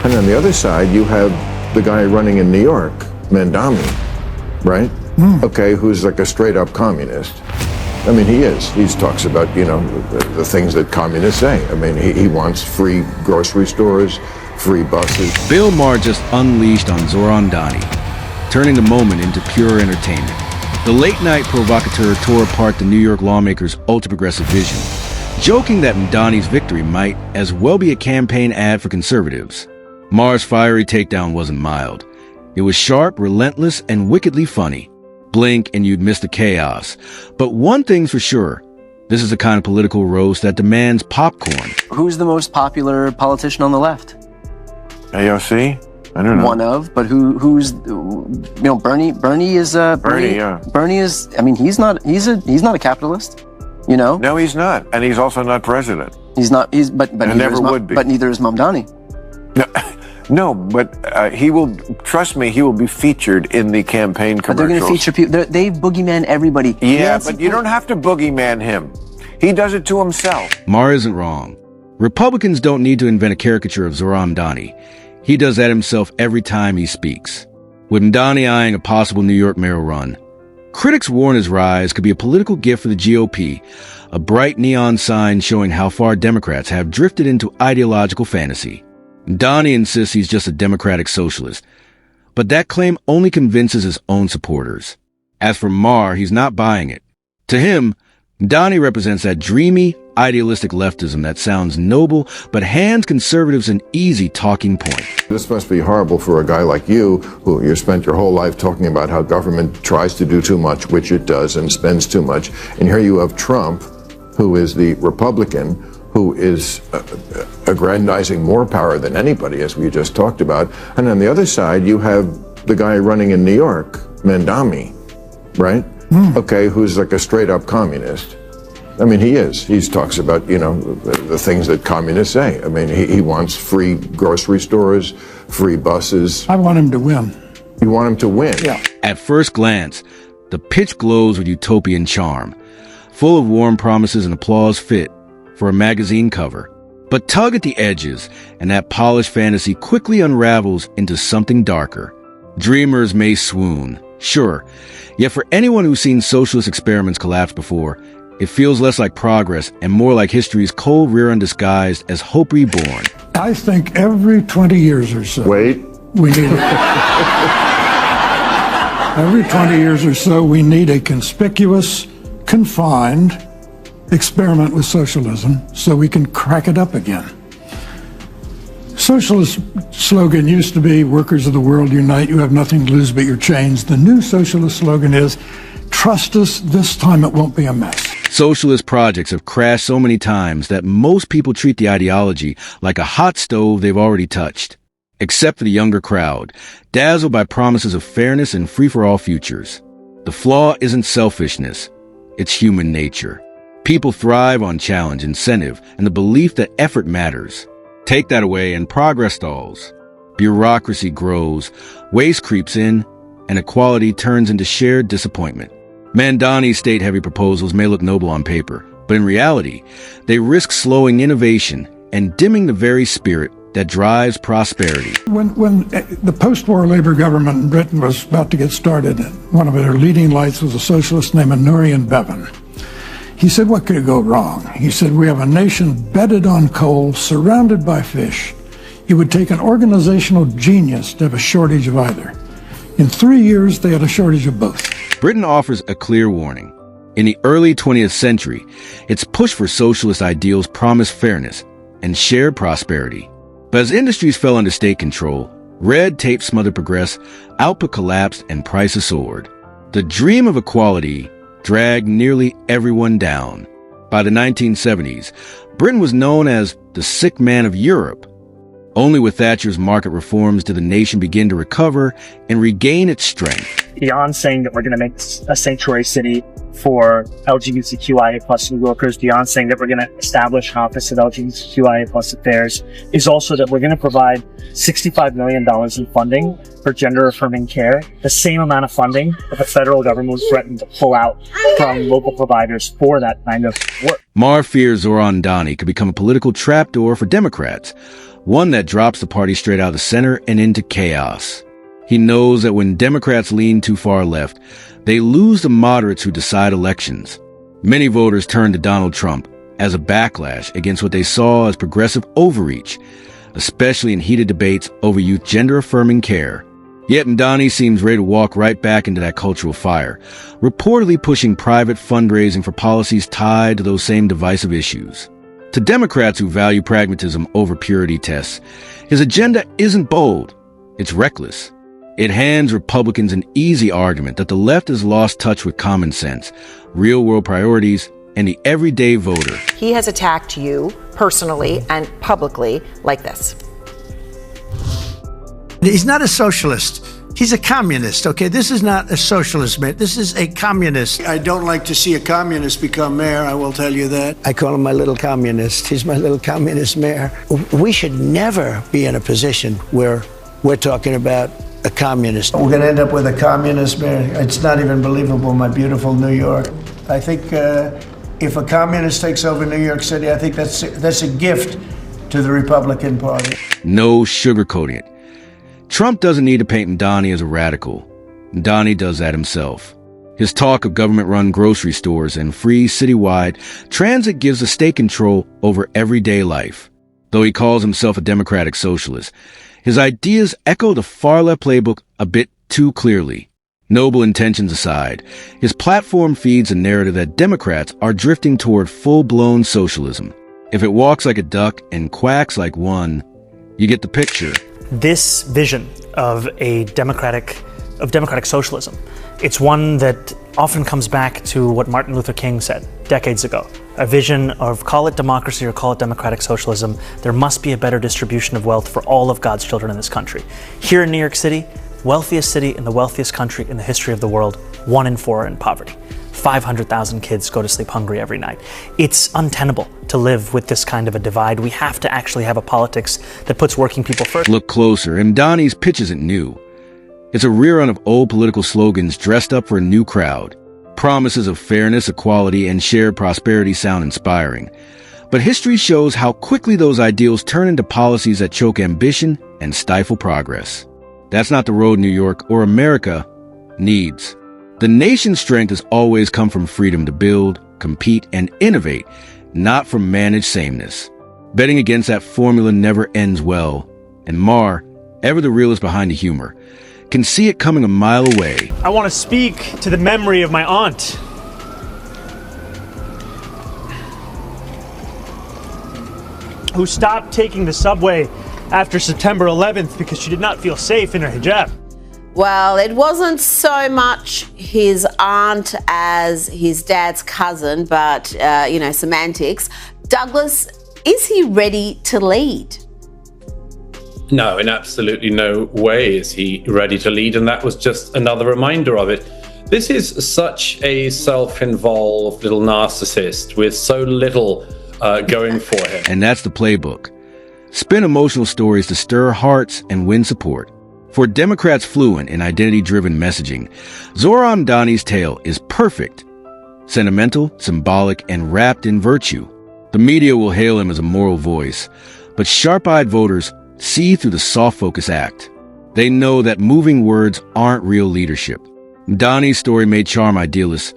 And on the other side, you have the guy running in New York, Mamdani, right? Okay, who's like a straight-up communist. I mean, he is. He talks about, the things that communists say. I mean, he wants free grocery stores, free buses. Bill Maher just unleashed on Zohran Mamdani, turning the moment into pure entertainment. The late-night provocateur tore apart the New York lawmaker's ultra-progressive vision, joking that Mamdani's victory might as well be a campaign ad for conservatives. Maher's fiery takedown wasn't mild. It was sharp, relentless, and wickedly funny. Blink and you'd miss the chaos. But one thing's for sure, this is the kind of political roast that demands popcorn. Who's the most popular politician on the left? AOC? I don't know. One of, but who's Bernie? Bernie is Bernie, yeah. Bernie is. I mean, he's not a capitalist. No, he's not, and he's also not president. He's not. But never would be. But neither is Mamdani. No, but he will. Trust me, he will be featured in the campaign commercials. But they're going to feature people. They boogeyman everybody. Yeah, but you don't have to boogeyman him. He does it to himself. Maher isn't wrong. Republicans don't need to invent a caricature of Zohran Mamdani. He does that himself every time he speaks. With Mamdani eyeing a possible New York mayoral run, critics warn his rise could be a political gift for the GOP, a bright neon sign showing how far Democrats have drifted into ideological fantasy. Mamdani insists he's just a democratic socialist, but that claim only convinces his own supporters. As for Maher, he's not buying it. To him, Mamdani represents that dreamy, idealistic leftism that sounds noble, but hands conservatives an easy talking point. This must be horrible for a guy like you, who you spent your whole life talking about how government tries to do too much, which it does, and spends too much. And here you have Trump, who is the Republican, who is aggrandizing more power than anybody, as we just talked about. And on the other side, you have the guy running in New York, Mamdani, right? Okay, who's like a straight-up communist. I mean, he is. He talks about, the things that communists say. I mean, he wants free grocery stores, free buses. I want him to win. You want him to win? Yeah. At first glance, the pitch glows with utopian charm, full of warm promises and applause fit for a magazine cover. But tug at the edges, and that polished fantasy quickly unravels into something darker. Dreamers may swoon, sure, yet for anyone who's seen socialist experiments collapse before, it feels less like progress and more like history's cold rear undisguised as hope reborn. I think every 20 years or so. Wait. We need every 20 years or so, we need a conspicuous, confined experiment with socialism so we can crack it up again. Socialist slogan used to be, workers of the world unite, you have nothing to lose but your chains. The new socialist slogan is, trust us, this time it won't be a mess. Socialist projects have crashed so many times that most people treat the ideology like a hot stove they've already touched. Except for the younger crowd, dazzled by promises of fairness and free-for-all futures. The flaw isn't selfishness, it's human nature. People thrive on challenge, incentive, and the belief that effort matters. Take that away and progress stalls. Bureaucracy grows, waste creeps in, and equality turns into shared disappointment. Mamdani's state-heavy proposals may look noble on paper, but in reality, they risk slowing innovation and dimming the very spirit that drives prosperity. When the post-war Labour government in Britain was about to get started, one of their leading lights was a socialist named Nurian Bevan. He said, what could go wrong? He said, we have a nation bedded on coal, surrounded by fish. It would take an organizational genius to have a shortage of either. In 3 years, they had a shortage of both. Britain offers a clear warning. In the early 20th century, its push for socialist ideals promised fairness and shared prosperity. But as industries fell under state control, red tape smothered progress, output collapsed, and prices soared. The dream of equality dragged nearly everyone down. By the 1970s, Britain was known as the sick man of Europe. Only with Thatcher's market reforms did the nation begin to recover and regain its strength. Beyond saying that we're going to make a sanctuary city for LGBTQIA plus New Yorkers, beyond saying that we're going to establish an office of LGBTQIA plus affairs, is also that we're going to provide $65 million in funding for gender-affirming care, the same amount of funding that the federal government threatened to pull out from local providers for that kind of work. Maher fears Zohran Mamdani could become a political trapdoor for Democrats, one that drops the party straight out of the center and into chaos. He knows that when Democrats lean too far left, they lose the moderates who decide elections. Many voters turn to Donald Trump as a backlash against what they saw as progressive overreach, especially in heated debates over youth gender-affirming care. Yet Mamdani seems ready to walk right back into that cultural fire, reportedly pushing private fundraising for policies tied to those same divisive issues. To Democrats who value pragmatism over purity tests, his agenda isn't bold, it's reckless. It hands Republicans an easy argument that the left has lost touch with common sense, real-world priorities, and the everyday voter. He has attacked you personally and publicly like this. He's not a socialist. He's a communist, okay? This is not a socialist, man. This is a communist. I don't like to see a communist become mayor, I will tell you that. I call him my little communist. He's my little communist mayor. We should never be in a position where we're talking about a communist. We're going to end up with a communist mayor. It's not even believable, my beautiful New York. I think if a communist takes over New York City, I think that's a gift to the Republican Party. No sugarcoating it. Trump doesn't need to paint Mamdani as a radical. Mamdani does that himself. His talk of government-run grocery stores and free citywide transit gives a state control over everyday life. Though he calls himself a democratic socialist, his ideas echo the far-left playbook a bit too clearly. Noble intentions aside, his platform feeds a narrative that Democrats are drifting toward full-blown socialism. If it walks like a duck and quacks like one, you get the picture. This vision of democratic socialism, it's one that often comes back to what Martin Luther King said decades ago. A vision of, call it democracy or call it democratic socialism, there must be a better distribution of wealth for all of God's children in this country. Here in New York City, wealthiest city in the wealthiest country in the history of the world, 1 in 4 are in poverty. 500,000 kids go to sleep hungry every night. It's untenable to live with this kind of a divide. We have to actually have a politics that puts working people first. Look closer, and Mamdani's pitch isn't new. It's a rerun of old political slogans dressed up for a new crowd. Promises of fairness, equality, and shared prosperity sound inspiring. But history shows how quickly those ideals turn into policies that choke ambition and stifle progress. That's not the road New York or America needs. The nation's strength has always come from freedom to build, compete, and innovate, not from managed sameness. Betting against that formula never ends well, and Maher, ever the realist behind the humor, can see it coming a mile away. I want to speak to the memory of my aunt. Who stopped taking the subway after September 11th because she did not feel safe in her hijab. Well, it wasn't so much his aunt as his dad's cousin, but, semantics. Douglas, is he ready to lead? No, in absolutely no way is he ready to lead, and that was just another reminder of it. This is such a self-involved little narcissist with so little going for him. And that's the playbook. Spin emotional stories to stir hearts and win support. For Democrats fluent in identity-driven messaging, Zohran Mamdani's tale is perfect. Sentimental, symbolic, and wrapped in virtue. The media will hail him as a moral voice, but sharp-eyed voters see through the soft-focus act. They know that moving words aren't real leadership. Mamdani's story may charm idealists,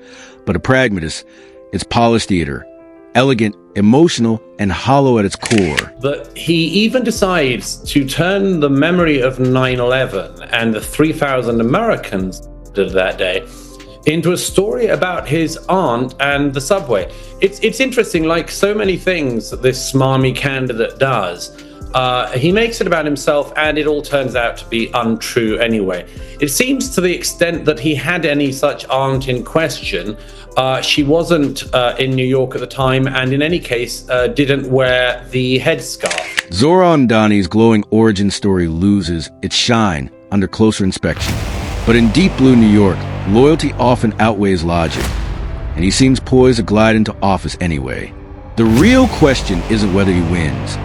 but a pragmatist, it's polished theater. Elegant, emotional, and hollow at its core. But he even decides to turn the memory of 9/11 and the 3,000 Americans of that day into a story about his aunt and the subway. It's interesting, like so many things that this smarmy candidate does, he makes it about himself and it all turns out to be untrue anyway. It seems to the extent that he had any such aunt in question, she wasn't in New York at the time, and in any case, didn't wear the headscarf. Zohran Mamdani's glowing origin story loses its shine under closer inspection. But in deep blue New York, loyalty often outweighs logic, and he seems poised to glide into office anyway. The real question isn't whether he wins.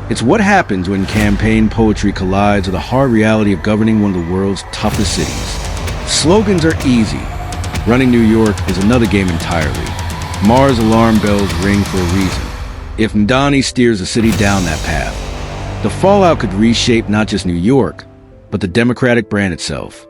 It's what happens when campaign poetry collides with the hard reality of governing one of the world's toughest cities. Slogans are easy. Running New York is another game entirely. Maher's alarm bells ring for a reason. If Mamdani steers the city down that path, The fallout could reshape not just New York, but the Democratic brand itself.